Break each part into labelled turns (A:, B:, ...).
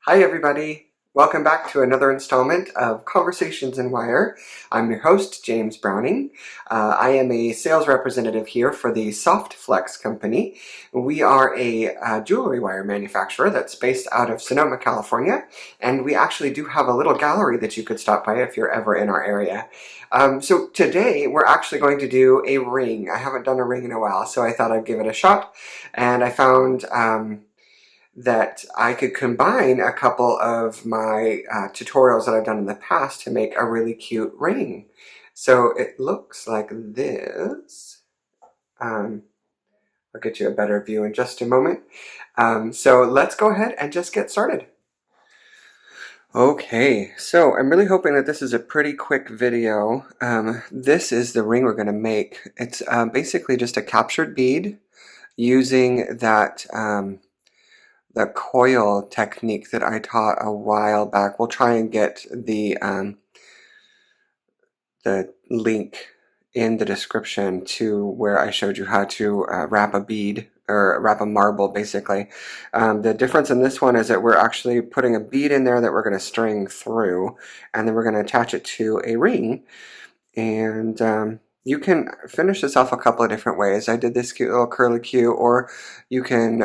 A: Hi everybody! Welcome back to another installment of Conversations in Wire. I'm your host, James Browning. I am a sales representative here for the Soft Flex company. We are a jewelry wire manufacturer that's based out of Sonoma, California, and we actually do have a little gallery that you could stop by if you're ever in our area. So today we're actually going to do a ring. I haven't done a ring in a while, so I thought I'd give it a shot, and I found that I could combine a couple of my tutorials that I've done in the past to make a really cute ring. So it looks like this. I'll get you a better view in just a moment. So let's go ahead and just get started. Okay, so I'm really hoping that this is a pretty quick video. This is the ring we're going to make. It's basically just a captured bead using that the coil technique that I taught a while back. We'll try and get the link in the description to where I showed you how to wrap a bead, or wrap a marble basically. The difference in this one is that we're actually putting a bead in there that we're going to string through, and then we're going to attach it to a ring. And you can finish this off a couple of different ways. I did this cute little curly Q, or you can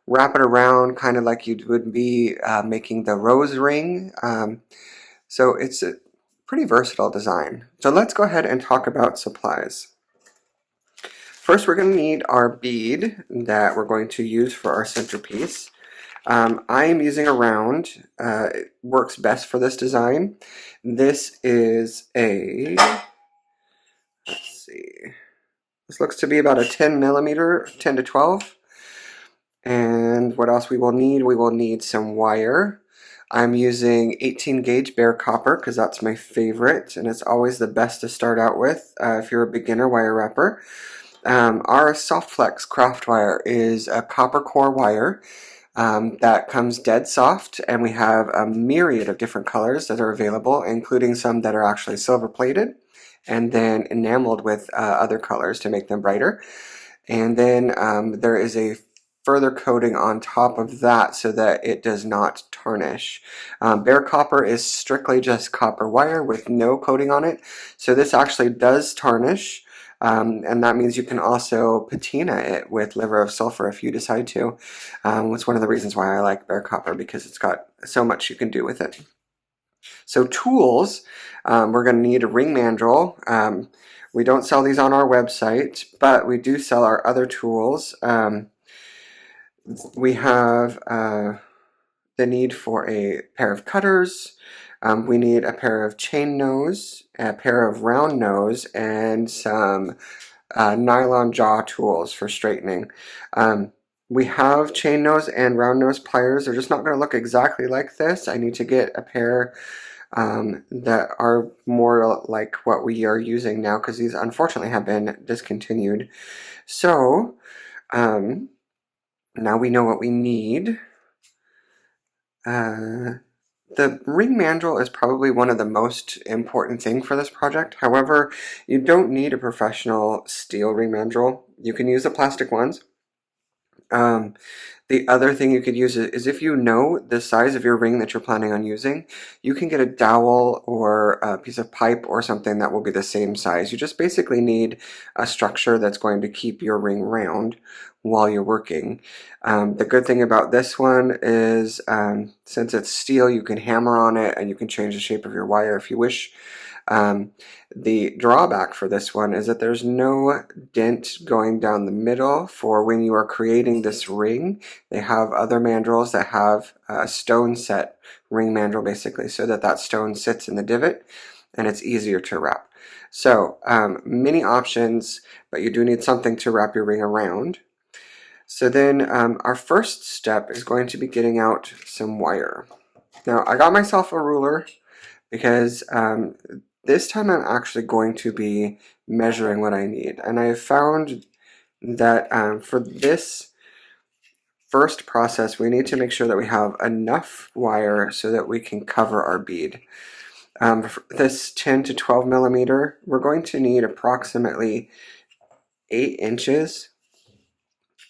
A: wrap it around kind of like you would be making the rose ring. So it's a pretty versatile design. So let's go ahead and talk about supplies. First, we're going to need our bead that we're going to use for our centerpiece. I am using a round. It works best for this design. This is a, let's see, this looks to be about a 10 millimeter, 10 to 12. And what else we will need? We will need some wire. I'm using 18 gauge bare copper because that's my favorite, and it's always the best to start out with if you're a beginner wire wrapper. Our Soft Flex craft wire is a copper core wire that comes dead soft, and we have a myriad of different colors that are available, including some that are actually silver plated and then enameled with other colors to make them brighter. And then there is a further coating on top of that so that it does not tarnish. Bare copper is strictly just copper wire with no coating on it, so this actually does tarnish, and that means you can also patina it with liver of sulfur if you decide to. It's one of the reasons why I like bare copper, because it's got so much you can do with it. So tools, we're going to need a ring mandrel. We don't sell these on our website, but we do sell our other tools. We have the need for a pair of cutters. We need a pair of chain nose, a pair of round nose, and some nylon jaw tools for straightening. We have chain nose and round nose pliers. They're just not going to look exactly like this. I need to get a pair that are more like what we are using now, because these unfortunately have been discontinued. So now we know what we need. The ring mandrel is probably one of the most important things for this project. However, you don't need a professional steel ring mandrel. You can use the plastic ones. The other thing you could use is if you know the size of your ring that you're planning on using, you can get a dowel or a piece of pipe or something that will be the same size. You just basically need a structure that's going to keep your ring round while you're working. The good thing about this one is since it's steel, you can hammer on it and you can change the shape of your wire if you wish. The drawback for this one is that there's no dent going down the middle for when you are creating this ring. They have other mandrels that have a stone set ring mandrel basically, so that that stone sits in the divot and it's easier to wrap. So many options, but you do need something to wrap your ring around. So then our first step is going to be getting out some wire. Now I got myself a ruler because this time I'm actually going to be measuring what I need, and I have found that for this first process we need to make sure that we have enough wire so that we can cover our bead. For this 10 to 12 millimeter, we're going to need approximately 8 inches,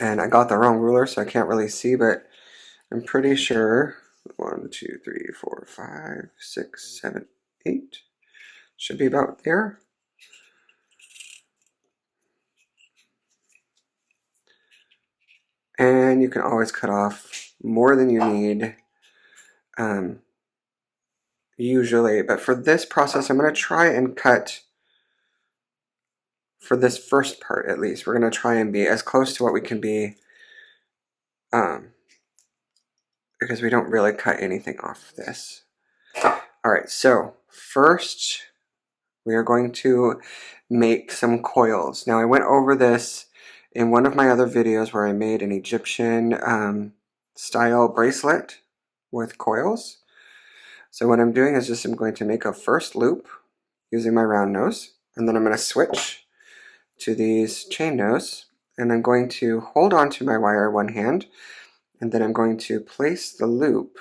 A: and I got the wrong ruler so I can't really see, but I'm pretty sure 1, 2, 3, 4, 5, 6, 7, 8. Should be about there. And you can always cut off more than you need, usually. But for this process, I'm going to try and cut, for this first part at least, we're going to try and be as close to what we can be, because we don't really cut anything off this. All right, so first we are going to make some coils. Now I went over this in one of my other videos where I made an Egyptian style bracelet with coils. So what I'm doing is just I'm going to make a first loop using my round nose, and then I'm going to switch to these chain nose, and I'm going to hold on to my wire one hand, and then I'm going to place the loop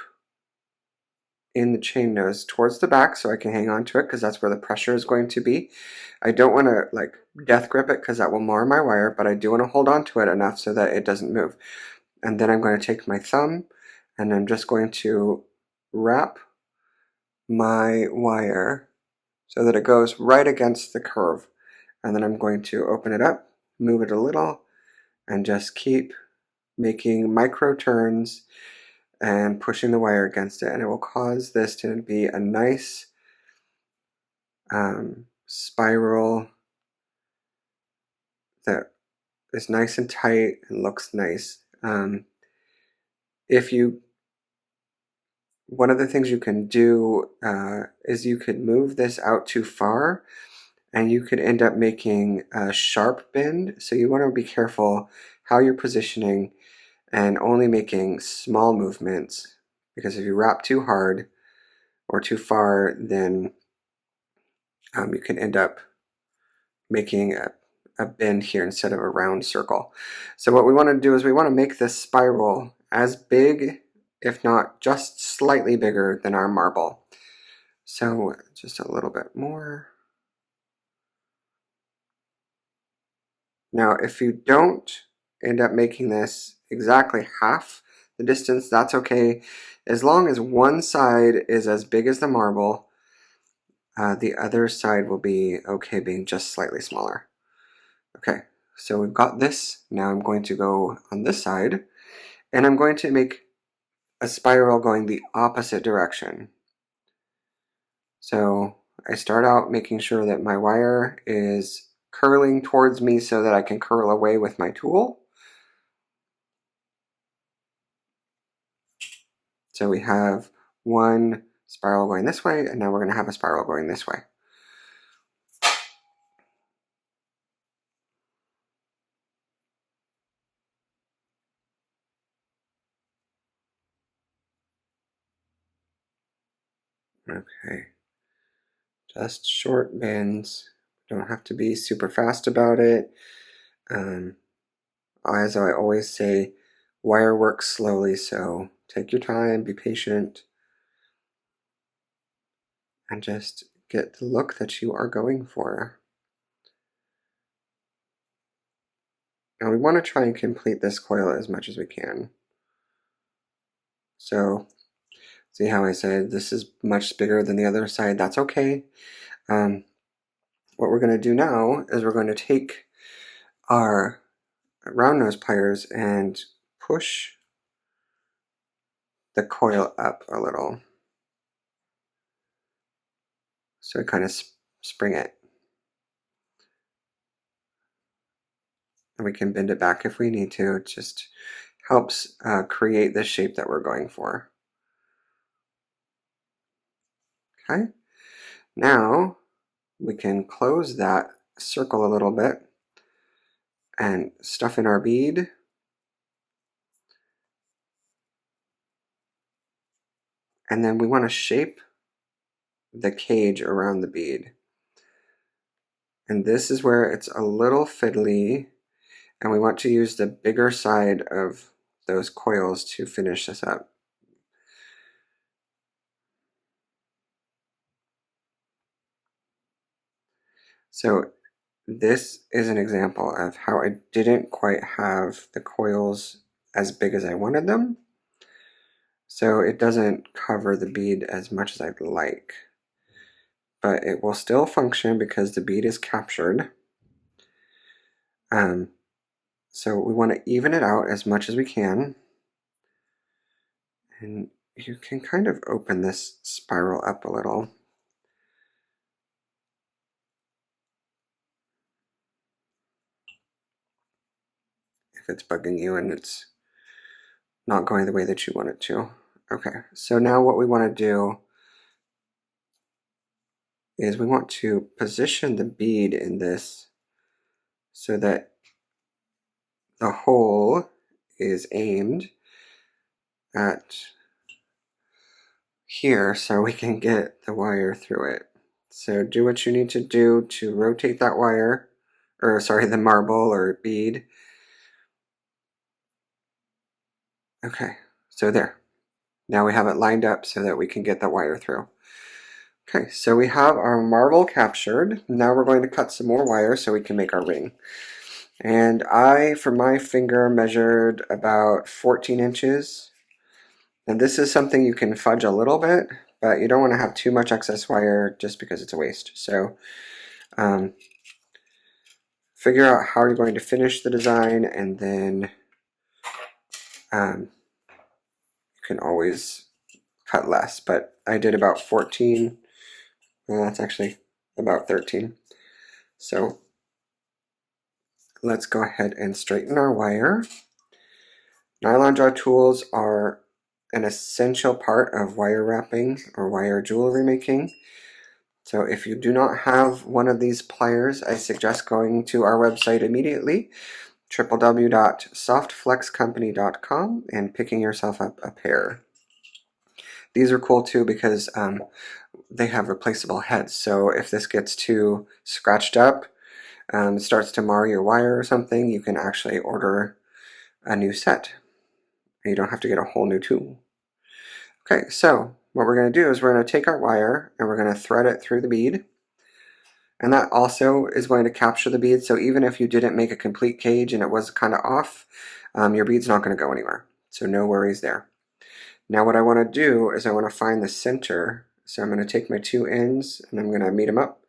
A: in the chain nose towards the back so I can hang on to it because that's where the pressure is going to be. I don't want to like death grip it because that will mar my wire, but I do want to hold on to it enough so that it doesn't move. And then I'm going to take my thumb and I'm just going to wrap my wire so that it goes right against the curve. And then I'm going to open it up, move it a little, and just keep making micro turns and pushing the wire against it, and it will cause this to be a nice spiral that is nice and tight and looks nice. One of the things you can do is you could move this out too far and you could end up making a sharp bend. So you want to be careful how you're positioning and only making small movements, because if you wrap too hard or too far, then you can end up making a bend here instead of a round circle. So what we want to do is we want to make this spiral as big, if not just slightly bigger than our marble. So just a little bit more. Now if you don't end up making this exactly half the distance, that's okay. As long as one side is as big as the marble, the other side will be okay being just slightly smaller. Okay, so we've got this. Now I'm going to go on this side, and I'm going to make a spiral going the opposite direction. So I start out making sure that my wire is curling towards me so that I can curl away with my tool. So we have one spiral going this way, and now we're going to have a spiral going this way. Okay, just short bends. Don't have to be super fast about it. As I always say, wire works slowly, so take your time, be patient, and just get the look that you are going for. Now we want to try and complete this coil as much as we can. So see how I said this is much bigger than the other side? That's okay. What we're going to do now is we're going to take our round nose pliers and push the coil up a little. So kind of spring it. And we can bend it back if we need to. It just helps create the shape that we're going for. Okay, now we can close that circle a little bit and stuff in our bead. And then we want to shape the cage around the bead. And this is where it's a little fiddly, and we want to use the bigger side of those coils to finish this up. So this is an example of how I didn't quite have the coils as big as I wanted them. So it doesn't cover the bead as much as I'd like. But it will still function because the bead is captured. So we want to even it out as much as we can. And you can kind of open this spiral up a little. If it's bugging you and it's not going the way that you want it to. Okay, so now what we want to do is we want to position the bead in this so that the hole is aimed at here so we can get the wire through it. So do what you need to do to rotate that wire, or sorry, the marble or bead. Okay, so there. Now we have it lined up so that we can get the wire through. Okay, so we have our marble captured. Now we're going to cut some more wire so we can make our ring. And I, for my finger, measured about 14 inches. And this is something you can fudge a little bit, but you don't want to have too much excess wire just because it's a waste. So figure out how you're going to finish the design, and then you can always cut less. But I did about 14. Well, that's actually about 13. So let's go ahead and straighten our wire. Nylon jaw tools are an essential part of wire wrapping or wire jewelry making. So if you do not have one of these pliers, I suggest going to our website immediately, www.softflexcompany.com, and picking yourself up a pair. These are cool too because they have replaceable heads. So if this gets too scratched up, starts to mar your wire or something, you can actually order a new set. You don't have to get a whole new tool. Okay, so what we're going to do is we're going to take our wire and we're going to thread it through the bead. And that also is going to capture the bead, so even if you didn't make a complete cage and it was kind of off, your bead's not going to go anywhere. So no worries there. Now what I want to do is I want to find the center. So I'm going to take my two ends and I'm going to meet them up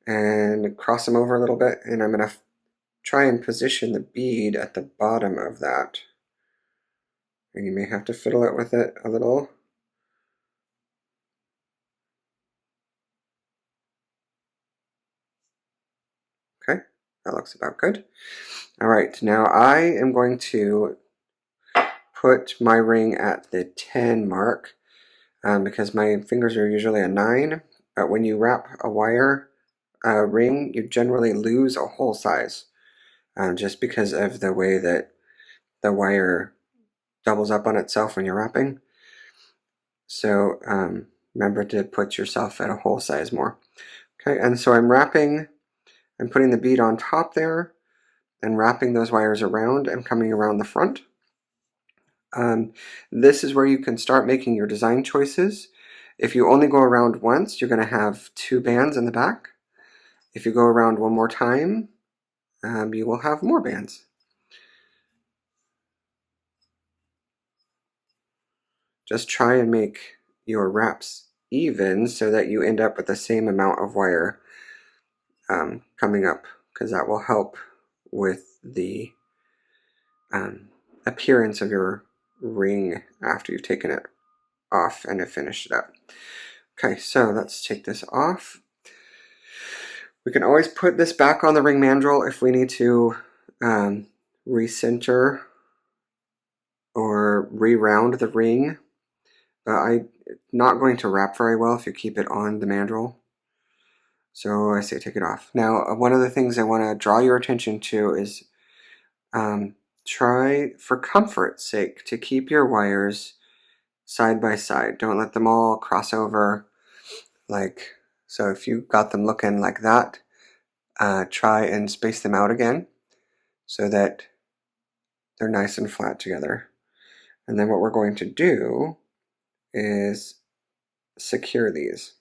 A: and cross them over a little bit, and I'm going to try and position the bead at the bottom of that. And you may have to fiddle it with it a little. Okay, that looks about good. All right, now I am going to put my ring at the 10 mark because my fingers are usually a 9, but when you wrap a wire ring, you generally lose a hole size just because of the way that the wire doubles up on itself when you're wrapping. So remember to put yourself at a hole size more. Okay, and so I'm putting the bead on top there and wrapping those wires around and coming around the front. This is where you can start making your design choices. If you only go around once, you're going to have 2 bands in the back. If you go around one more time, you will have more bands. Just try and make your wraps even so that you end up with the same amount of wire coming up, because that will help with the appearance of your ring after you've taken it off and have finished it up. Okay, so let's take this off. We can always put this back on the ring mandrel if we need to recenter or re-round the ring. I'm not going to wrap very well if you keep it on the mandrel. So I say take it off. Now, one of the things I want to draw your attention to is try, for comfort's sake, to keep your wires side by side. Don't let them all cross over. So if you got them looking like that, try and space them out again so that they're nice and flat together. And then what we're going to do is secure these.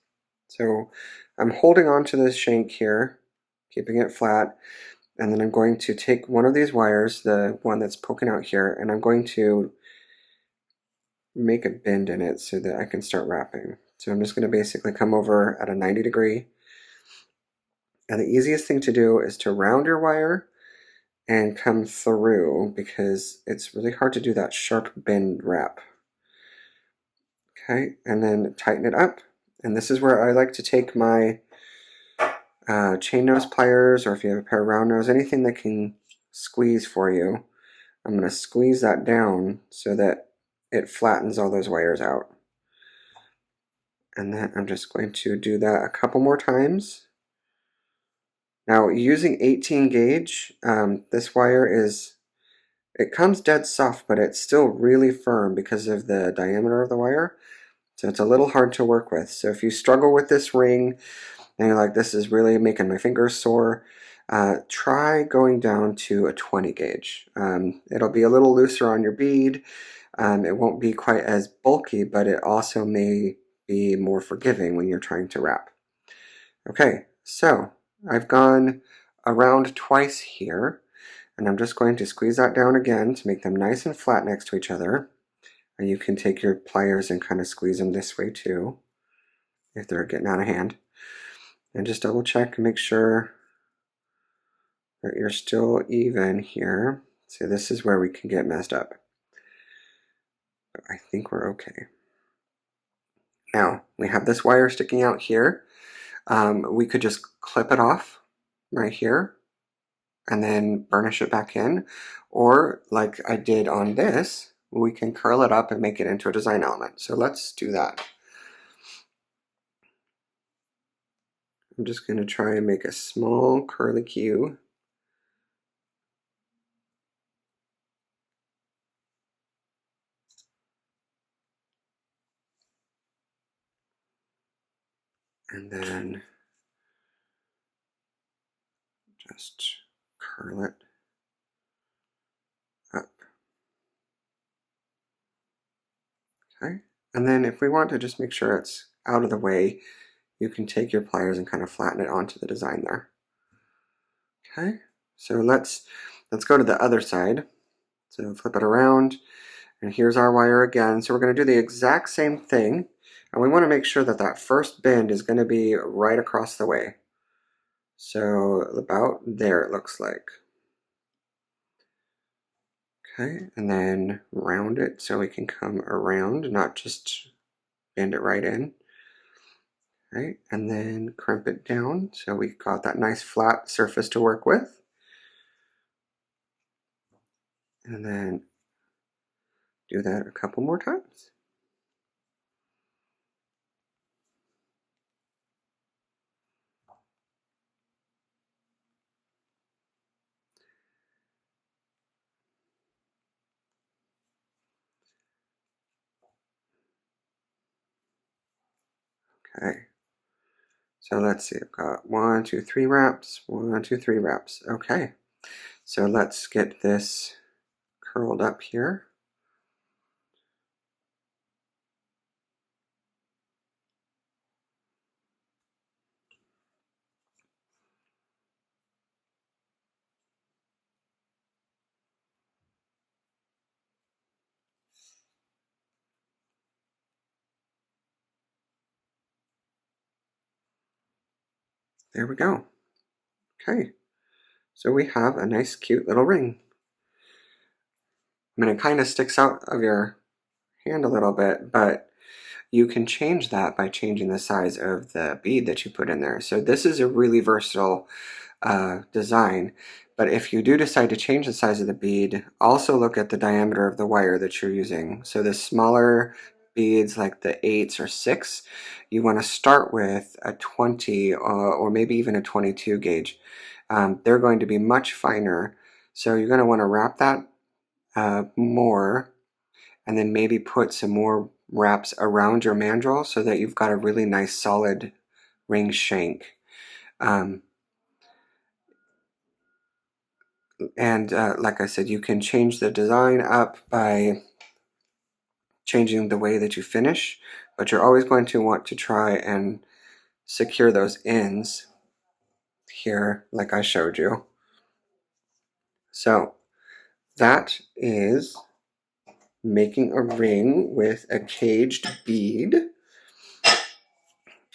A: So I'm holding on to this shank here, keeping it flat, and then I'm going to take one of these wires, the one that's poking out here, and I'm going to make a bend in it so that I can start wrapping. So I'm just going to basically come over at a 90 degree. And the easiest thing to do is to round your wire and come through, because it's really hard to do that sharp bend wrap. Okay, and then tighten it up. And this is where I like to take my chain nose pliers, or if you have a pair of round nose, anything that can squeeze for you. I'm going to squeeze that down so that it flattens all those wires out. And then I'm just going to do that a couple more times. Now, using 18 gauge, this wire it comes dead soft, but it's still really firm because of the diameter of the wire. So it's a little hard to work with. So if you struggle with this ring and you're like, this is really making my fingers sore, try going down to a 20 gauge. It'll be a little looser on your bead. It won't be quite as bulky, but it also may be more forgiving when you're trying to wrap. Okay, so I've gone around twice here, and I'm just going to squeeze that down again to make them nice and flat next to each other. And you can take your pliers and kind of squeeze them this way too, if they're getting out of hand. And just double check and make sure that you're still even here. So this is where we can get messed up. But I think we're okay. Now, we have this wire sticking out here. We could just clip it off right here and then burnish it back in. Or like I did on this, we can curl it up and make it into a design element. So let's do that. I'm just going to try and make a small curly Q. And then just curl it up. Okay. And then if we want to just make sure it's out of the way, you can take your pliers and kind of flatten it onto the design there. Okay. So let's go to the other side. So flip it around, and here's our wire again. So we're going to do the exact same thing, and we want to make sure that that first bend is going to be right across the way. So about there it looks like. Okay, and then round it so we can come around, not just bend it right in. Okay, and then crimp it down so we got that nice flat surface to work with. And then do that a couple more times. Okay, so let's see, I've got 1, 2, 3 wraps, 1, 2, 3 wraps. Okay, so let's get this curled up here. There we go. Okay, so we have a nice cute little ring. I mean, it kind of sticks out of your hand a little bit, but you can change that by changing the size of the bead that you put in there. So this is a really versatile design, but if you do decide to change the size of the bead, also look at the diameter of the wire that you're using. So the smaller beads, like the 8s or 6, you want to start with a 20 or maybe even a 22 gauge. They're going to be much finer, so you're going to want to wrap that more, and then maybe put some more wraps around your mandrel so that you've got a really nice solid ring shank. And like I said, you can change the design up by changing the way that you finish, but you're always going to want to try and secure those ends here like I showed you. So that is making a ring with a caged bead.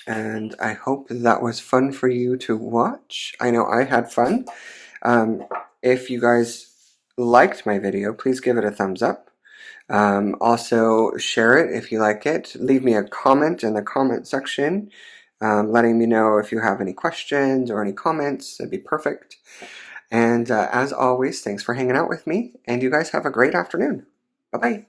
A: And I hope that was fun for you to watch. I know I had fun. If you guys liked my video, please give it a thumbs up. Also, share it if you like it. Leave me a comment in the comment section, letting me know if you have any questions or any comments. That'd be perfect. And as always, thanks for hanging out with me, and you guys have a great afternoon. Bye-bye.